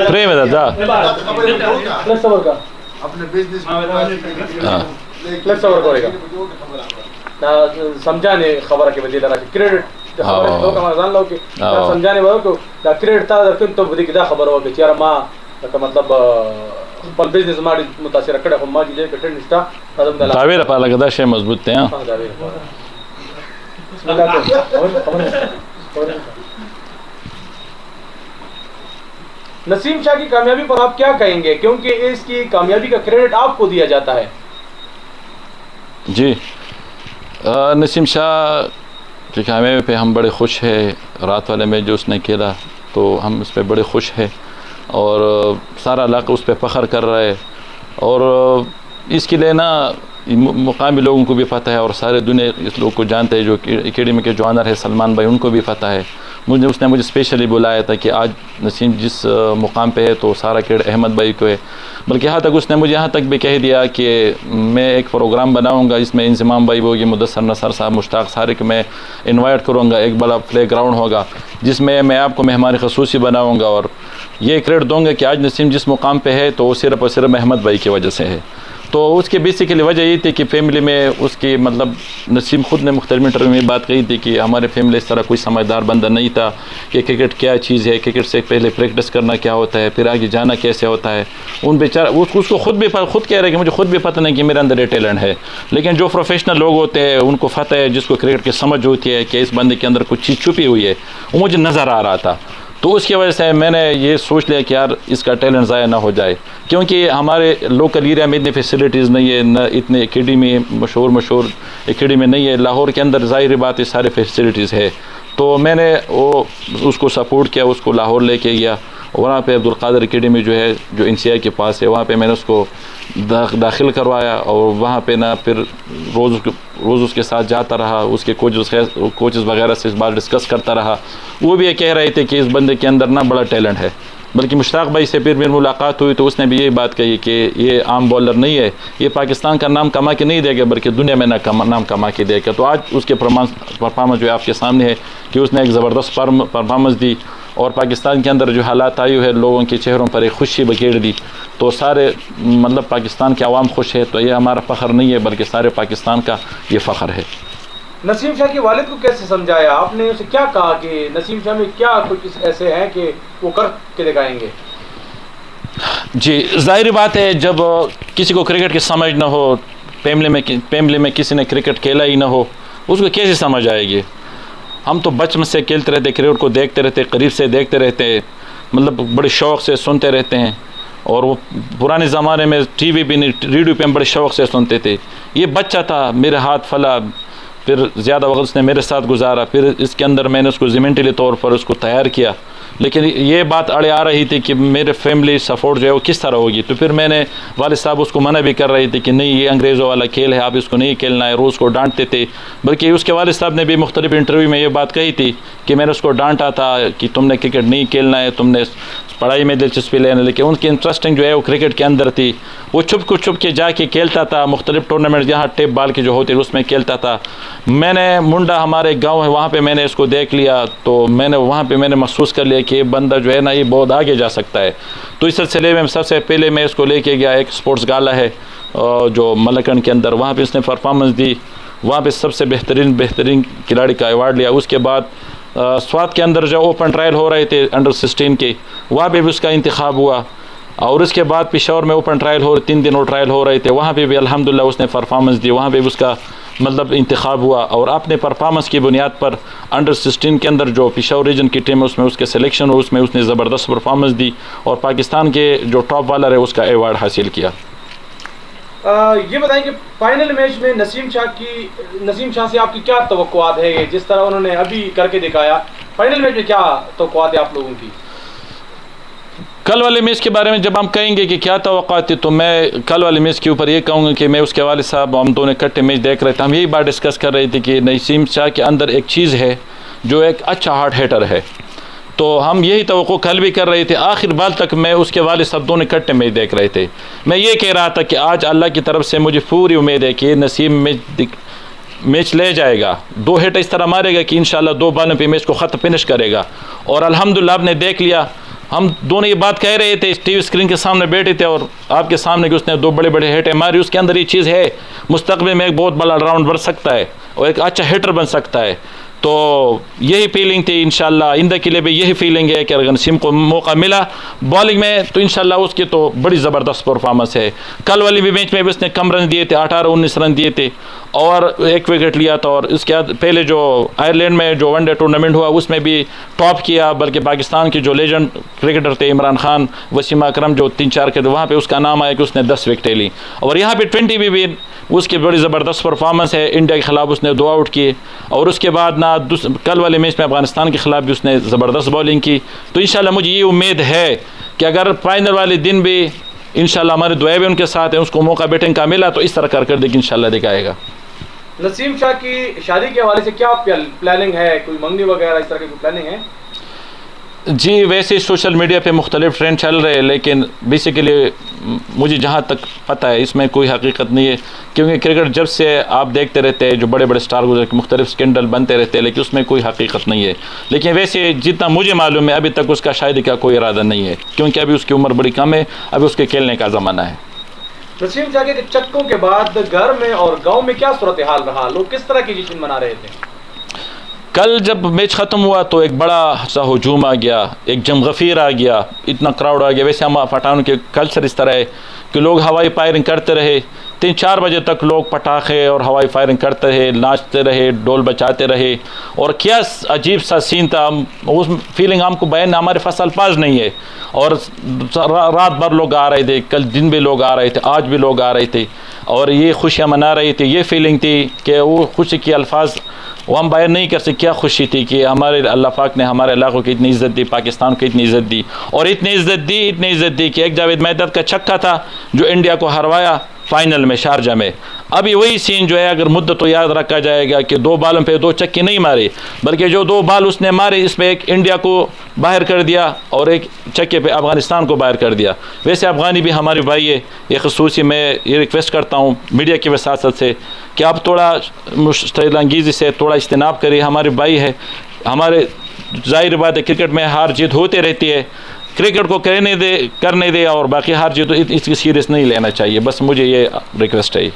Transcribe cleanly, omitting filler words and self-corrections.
प्रेम है दादा अपने बिजनेस समझाने खबर के बदले लगा क्रेडिट तो का जान लो कि समझाने वालों को दा क्रेडिट ता दर तो बदी किदा खबर हो कि यार मां का मतलब पल बिजनेस माडी मुतासिर कड़े को माजी जे कटे निष्ठा कदम दला तावेर पा लगदा शे मजबूत है। हां तावेर नसीम शाह की कामयाबी पर आप क्या कहेंगे, क्योंकि इसकी कामयाबी का क्रेडिट आपको दिया जाता है। जी नसीम शाह की कामयाबी पे हम बड़े खुश हैं। रात वाले में जो उसने खेला तो हम उस पर बड़े खुश हैं और सारा इलाका उस पर फ़ख्र कर रहा है और इसके लिए ना मुकामी लोगों को भी पता है और सारे दुनिया इस लोग को जानते हैं। जो एकेडमी के जो ऑनर है सलमान भाई, उनको भी पता है। उसने मुझे स्पेशली बुलाया था कि आज नसीम जिस मुकाम पे है तो सारा क्रेडिट अहमद भाई को है। बल्कि यहाँ तक उसने मुझे यहाँ तक भी कह दिया कि मैं एक प्रोग्राम बनाऊँगा, इसमें इंज़माम भाई होगी, मुदस्सर नसर साहब, मुश्ताक सारिक मैं इन्वाइट करूँगा। एक बड़ा प्ले ग्राउंड होगा जिसमें मैं आपको मेहमान ख़ुसूसी बनाऊँगा और ये क्रेडिट दूँगा कि आज नसीम जिस मुकाम पे है तो वो सिर्फ़ और सिर्फ अहमद भाई की वजह से है। तो उसके बेसिकली वजह ये थी कि फैमिली में उसकी मतलब नसीम ख़ुद ने मुख्तलिफ इंटरव्यू में बात कही थी कि हमारे फैमिली इस तरह कोई समझदार बंदा नहीं था कि क्रिकेट क्या चीज़ है, क्रिकेट से पहले प्रैक्टिस करना क्या होता है, फिर आगे जाना कैसे होता है। उन बेचारा उसको खुद कह रहे हैं कि मुझे खुद भी पता नहीं कि मेरे अंदर ये टैलेंट है, लेकिन जो प्रोफेशनल लोग होते हैं उनको पता है, जिसको क्रिकेट की समझ होती है कि इस बंदे के अंदर कुछ चीज़ छुपी हुई है, वो मुझे नज़र आ रहा था। तो उसकी वजह से मैंने ये सोच लिया कि यार इसका टैलेंट ज़ाया ना हो जाए, क्योंकि हमारे लोकल एरिया में इतनी फैसिलिटीज़ नहीं है, न इतने एकेडमी मशहूर एकेडमी नहीं है। लाहौर के अंदर ज़ाहिर बात है सारे फैसिलिटीज़ है। तो मैंने उसको सपोर्ट किया, उसको लाहौर लेके गया। वहाँ पे अब्दुल कादिर एकेडमी जो है जो NCI के पास है, वहाँ पे मैंने उसको दाखिल करवाया और वहाँ पे ना फिर रोज़ उसके साथ जाता रहा, उसके कोचेस वगैरह से इस बार डिस्कस करता रहा। वो भी ये कह रहे थे कि इस बंदे के अंदर ना बड़ा टैलेंट है। बल्कि मुश्ताक भाई से फिर मेरी मुलाकात हुई तो उसने भी यही बात कही कि ये आम बॉलर नहीं है, ये पाकिस्तान का नाम कमा के नहीं देगा बल्कि दुनिया में नाम कमा के देगा। तो आज उसके परफॉर्मेंस जो आपके सामने है कि उसने एक ज़बरदस्त परफॉर्मेंस दी और पाकिस्तान के अंदर जो हालात आई है लोगों के चेहरों पर एक खुशी बखेर दी। तो सारे मतलब पाकिस्तान के आवाम खुश है। तो ये हमारा फ़ख्र नहीं है बल्कि सारे पाकिस्तान का ये फ़ख्र है। नसीम शाह के वालिद को कैसे समझाया आपने, उसे क्या कहा कि नसीम शाह में क्या कुछ ऐसे हैं कि वो कर के दिखाएंगे? जी ज़ाहिर बात है जब किसी को क्रिकेट की समझ ना हो, फैमिली में किसी ने क्रिकेट खेला ही ना हो, उसको कैसे समझ आएगी। हम तो बचपन से खेलते रहते, क्रिकेट को देखते रहते, करीब से देखते रहते, मतलब बड़े शौक़ से सुनते रहते हैं। और वो पुराने ज़माने में TV भी नहीं, रेडियो पे हम बड़े शौक़ से सुनते थे। ये बच्चा था, मेरे हाथ फला, फिर ज़्यादा वक्त उसने मेरे साथ गुजारा, फिर इसके अंदर मैंने उसको ज़िमेंटली तौर पर उसको तैयार किया। लेकिन ये बात अड़े आ रही थी कि मेरे फैमिली सपोर्ट जो है वो किस तरह होगी। तो फिर मैंने वालिद साहब उसको मना भी कर रही थी कि नहीं ये अंग्रेज़ों वाला खेल है, आप इसको नहीं खेलना है, रोज़ को डांटते थे। बल्कि उसके वालिद साहब ने भी मुख्तलिफ इंटरव्यू में ये बात कही थी कि मैंने उसको डांटा था कि तुमने क्रिकेट नहीं खेलना है, तुमने पढ़ाई में दिलचस्पी लेना। लेकिन उनकी इंटरेस्टिंग जो है वो क्रिकेट के अंदर थी। वो छुप के जाके खेलता था, मुख्तलिफ टूर्नामेंट जहाँ टेप बाल के जो होते उसमें खेलता था। मैंने मुंडा हमारे गाँव है वहाँ पर मैंने इसको देख लिया, तो मैंने वहाँ पर मैंने महसूस कर लिया कि बंदा जो है ना ये बहुत आगे जा सकता है। तो इस सिलसिले में सबसे पहले मैं इसको लेके गया, एक स्पोर्ट्स गाला है जो मलकन के अंदर, वहाँ पे इसने परफॉर्मेंस दी, वहाँ पे सबसे बेहतरीन खिलाड़ी का अवार्ड लिया। उसके बाद स्वात के अंदर जो ओपन ट्रायल हो रहे थे अंडर 16 के, वहाँ पे भी उसका इंतखाब हुआ। और उसके बाद पेशावर में ओपन ट्रायल 3 दिन और ट्रायल हो रहे थे, वहाँ पे भी अल्हम्दुलिल्लाह उसने परफॉर्मेंस दी, वहाँ पे भी उसका मतलब इंतखाब हुआ। और अपने परफॉर्मेंस की बुनियाद पर अंडर 16 के अंदर जो पेशावर रीजन की टीम है उसमें उसके सिलेक्शन हो, उसमें उसने ज़बरदस्त परफॉर्मेंस दी और पाकिस्तान के जो टॉप बॉलर है उसका अवार्ड हासिल किया। ये बताएं कि फाइनल मैच में नसीम शाह से आपकी क्या तवक्कुआत है, जिस तरह उन्होंने अभी करके दिखाया, फाइनल मैच में क्या तवक्कुआत है आप लोगों की? कल वाले मैच के बारे में जब हम कहेंगे कि क्या तवक्कुआत थी, तो मैं कल वाले मैच के ऊपर ये कहूँगा कि मैं उसके वालिद साहब हम दोनों इकट्ठे मैच देख रहे थे, हम यही बात डिस्कस कर रहे थे कि नसीम शाह के अंदर एक चीज़ है जो एक अच्छा हार्ड हिटर है। तो हम यही तवक्को कल भी कर रहे थे। आखिर बाल तक मैं उसके वालिद साहब दोनों इकट्ठे मैच देख रहे थे। मैं ये कह रहा था कि आज अल्लाह की तरफ से मुझे पूरी उम्मीद है कि नसीम में मैच ले जाएगा, 2 हिट इस तरह मारेगा कि इंशाल्लाह 2 बॉलों पे मैच को ख़त्म फिनिश करेगा। और अल्हम्दुलिल्लाह आपने देख लिया, हम दोनों ये बात कह रहे थे, टीवी स्क्रीन के सामने बैठे थे और आपके सामने कि उसने 2 बड़े बड़े हिटें मारी। उसके अंदर ये चीज़ है, मुस्तकबिल में एक बहुत बड़ा ऑलराउंड बन सकता है और एक अच्छा हिटर बन सकता है। तो यही फीलिंग थी, इंशाल्लाह आइंदा के लिए भी यही फीलिंग है कि अगर नसीम को मौका मिला बॉलिंग में तो इंशाल्लाह उसकी तो बड़ी ज़बरदस्त परफॉर्मेंस है। कल वाली भी मैच में भी उसने कम रन दिए थे, 18-19 रन दिए थे और 1 विकेट लिया था। और इसके बाद पहले जो आयरलैंड में जो वनडे टूर्नामेंट हुआ उसमें भी टॉप किया, बल्कि पाकिस्तान के जो लेजेंड क्रिकेटर थे इमरान खान, वसीम अकरम जो 3-4 के थे, वहाँ पर उसका नाम आया कि उसने 10 विकेटें ली। और यहाँ पर 20 भी उसकी बड़ी ज़बरदस्त परफॉर्मेंस है। इंडिया के ख़िलाफ़ उसने 2 आउट किए और उसके बाद ना कल वाले मैच में अफ़गानिस्तान के ख़िलाफ़ भी उसने ज़बरदस्त बॉलिंग की। तो इंशाल्लाह मुझे ये उम्मीद है कि अगर फाइनल वाले दिन भी इंशाल्लाह हमारी दुआ भी उनके साथ है, उसको मौका बैटिंग का मिला तो इस तरह कारकर्दगी इंशाल्लाह दिखाएगा। नसीम शाह की शादी के हवाले से क्या प्लानिंग है, कोई मंगनी वगैरह इस तरह की कोई प्लानिंग है? जी, वैसे सोशल मीडिया पे मुख्तलिफ ट्रेंड चल रहे हैं, लेकिन बेसिकली मुझे जहाँ तक पता है इसमें कोई हकीकत नहीं है, क्योंकि क्रिकेट जब से आप देखते रहते हैं जो बड़े बड़े स्टार गुजर के मुख्तलिफ स्कैंडल बनते रहते हैं, लेकिन उसमें कोई हकीकत नहीं है। लेकिन वैसे जितना मुझे मालूम है अभी तक उसका शादी का कोई इरादा नहीं है, क्योंकि अभी उसकी उम्र बड़ी कम है, अभी उसके खेलने का ज़माना है। नसीम शाह के चक्कों के बाद घर में और गाँव में क्या सूरत हाल रहा, लोग किस तरह की जश्न मना रहे थे? कल जब मैच ख़त्म हुआ तो एक बड़ा सा हजूम आ गया, एक जमगफीर आ गया, इतना क्राउड आ गया। वैसे हम पठानों के कल्चर इस तरह है कि लोग हवाई फायरिंग करते रहे, 3-4 बजे तक लोग पटाखे और हवाई फायरिंग करते रहे, नाचते रहे, डोल बचाते रहे। और क्या अजीब सा सीन था, उस फीलिंग हमको बयान हमारे पास अल्फाज नहीं है। और रात भर लोग आ रहे थे, कल दिन भी लोग आ रहे थे, आज भी लोग आ रहे थे और ये खुशियाँ मना रहे थे। ये फीलिंग थी कि वो खुशी के अल्फाज वो हम बयान नहीं कर सकते। क्या खुशी थी कि हमारे अल्लाह पाक ने हमारे इलाकों की इतनी इज़्ज़त दी, पाकिस्तान को इतनी इज़्ज़त दी और इतनी इज़्ज़त दी कि एक जावेद मैदाद का छक्का था जो इंडिया को हरवाया फाइनल में शारजा में। अभी वही सीन जो है अगर मुद्दत तो याद रखा जाएगा कि 2 बॉलों पे 2 छक्के नहीं मारे, बल्कि जो 2 बॉल उसने मारे इसमें एक इंडिया को बाहर कर दिया और एक छक्के पे अफ़गानिस्तान को बाहर कर दिया। वैसे अफ़गानी भी हमारे भाई है, ये खसूसी मैं ये रिक्वेस्ट करता हूँ मीडिया की वसात से कि आप थोड़ा मुस्तैलंगीज़ी से थोड़ा इज्तनाब करिए। हमारे भाई है, हमारे ज़ाहिर बात है क्रिकेट में हार जीत होती रहती है, क्रिकेट को करने दे और बाकी हार जीत तो इसकी सीरियस नहीं लेना चाहिए। बस मुझे ये रिक्वेस्ट है।